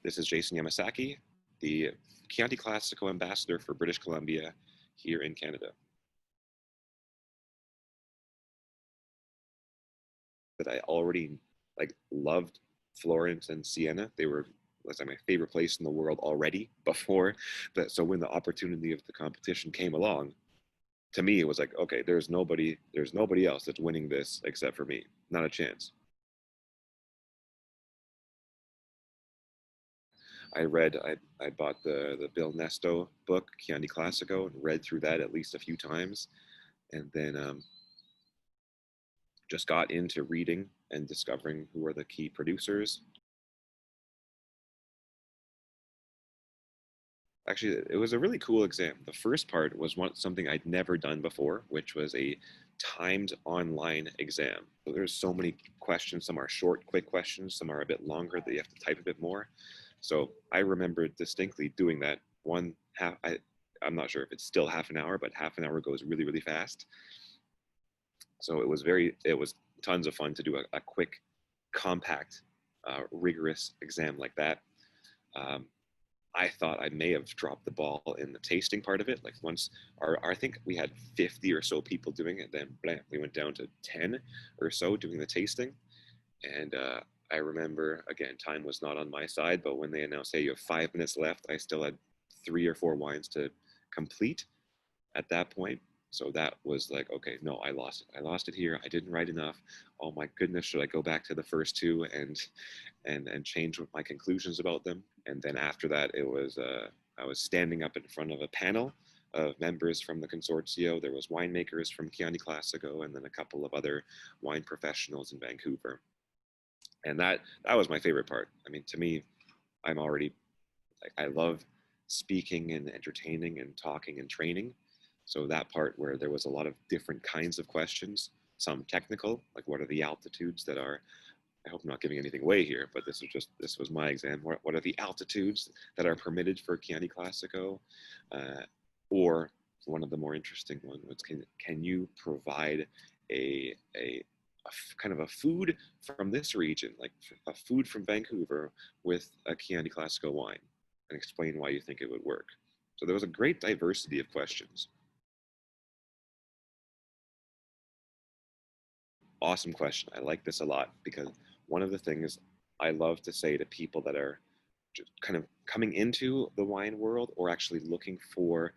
This is Jason Yamasaki, the Chianti Classico Ambassador for British Columbia here in Canada. That I already loved Florence and Siena. They were my favorite place in the world already before that. So when the opportunity of the competition came along, to me it was like, okay, there's nobody else that's winning this except for me. Not a chance. I bought the Bill Nesto book, Chianti Classico, and read through that at least a few times, and then just got into reading and discovering who are the key producers. Actually, it was a really cool exam. The first part was something I'd never done before, which was a timed online exam. So there's so many questions. Some are short, quick questions. Some are a bit longer that you have to type a bit more. So I remember distinctly doing that I'm not sure if it's still half an hour, but half an hour goes really, really fast. So it was tons of fun to do a quick, compact, rigorous exam like that. I thought I may have dropped the ball in the tasting part of it. Like once I think we had 50 or so people doing it, then we went down to 10 or so doing the tasting. And I remember, again, time was not on my side, but when they announced, hey, you have 5 minutes left, I still had 3 or 4 wines to complete at that point. So that was like, okay, no, I lost it. I lost it here. I didn't write enough. Oh my goodness, should I go back to the first 2 and change my conclusions about them? And then after that, it was I was standing up in front of a panel of members from the consortio. There was winemakers from Chianti Classico, and then a couple of other wine professionals in Vancouver. And that was my favorite part. I mean, to me, I love speaking and entertaining and talking and training. So that part where there was a lot of different kinds of questions, some technical, like what are the altitudes that are, I hope I'm not giving anything away here, but this was my exam. What are the altitudes that are permitted for Chianti Classico? Or one of the more interesting ones was, can you provide a kind of a food from this region, like a food from Vancouver with a Chianti Classico wine, and explain why you think it would work. So there was a great diversity of questions. Awesome question. I like this a lot because one of the things I love to say to people that are just kind of coming into the wine world or actually looking for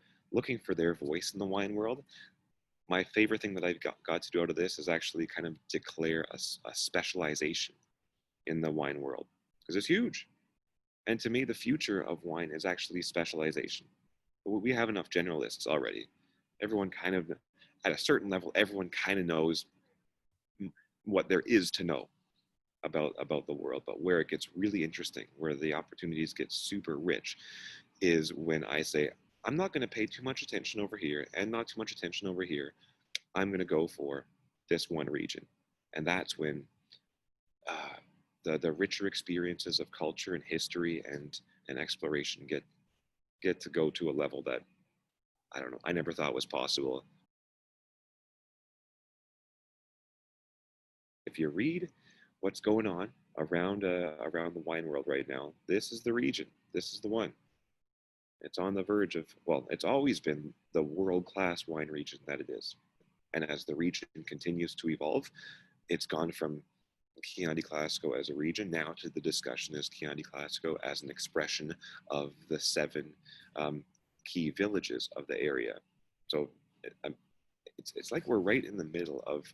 their voice in the wine world, my favorite thing that I've got to do out of this is actually kind of declare a specialization in the wine world, because it's huge. And to me, the future of wine is actually specialization. We have enough generalists already. Everyone kind of, at a certain level, everyone kind of knows what there is to know about the world. But where it gets really interesting, where the opportunities get super rich, is when I say, I'm not going to pay too much attention over here and not too much attention over here. I'm going to go for this one region. And that's when the richer experiences of culture and history and exploration get to go to a level that, I don't know, I never thought was possible. If you read what's going on around the wine world right now, this is the region. This is the one. It's on the verge of, well, it's always been the world-class wine region that it is. And as the region continues to evolve, it's gone from Chianti Classico as a region now to the discussion as Chianti Classico as an expression of the 7 key villages of the area. So it's like we're right in the middle of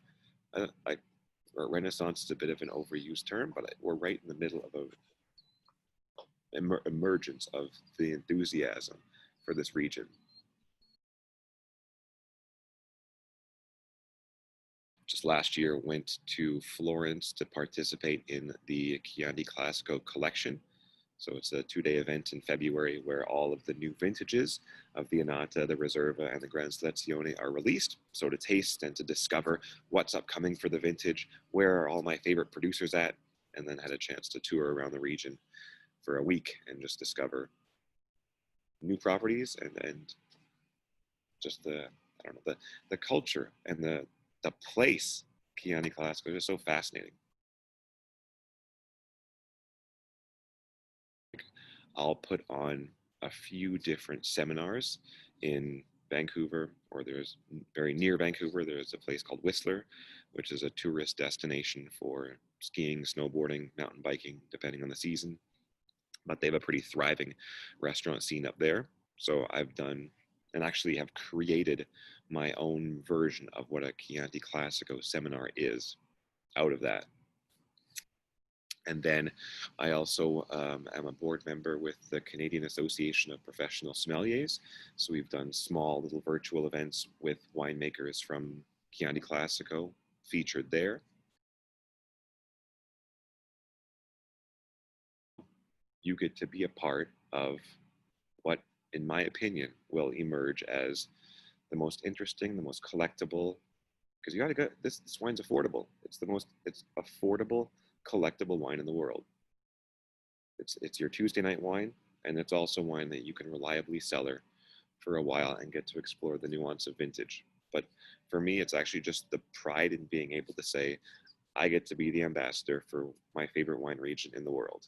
Renaissance is a bit of an overused term, but we're right in the middle of a emergence of the enthusiasm for this region. Just last year went to Florence to participate in the Chianti Classico collection. So it's a 2-day event in February where all of the new vintages of the Annata, the Reserva, and the Gran Selezione are released. So to taste and to discover what's upcoming for the vintage, where are all my favorite producers at, and then had a chance to tour around the region for a week and just discover new properties and just the culture and the place Chianti Classico is so fascinating. I'll put on a few different seminars in Vancouver, or there's very near Vancouver, there's a place called Whistler, which is a tourist destination for skiing, snowboarding, mountain biking, depending on the season. But they have a pretty thriving restaurant scene up there. So I've done and actually have created my own version of what a Chianti Classico seminar is out of that. And then I also am a board member with the Canadian Association of Professional Sommeliers. So we've done small little virtual events with winemakers from Chianti Classico featured there. You get to be a part of what, in my opinion, will emerge as the most interesting, the most collectible, because you got to go, this wine's affordable. It's affordable, collectible wine in the world. It's your Tuesday night wine, and it's also wine that you can reliably cellar for a while and get to explore the nuance of vintage. But for me, it's actually just the pride in being able to say, I get to be the ambassador for my favorite wine region in the world.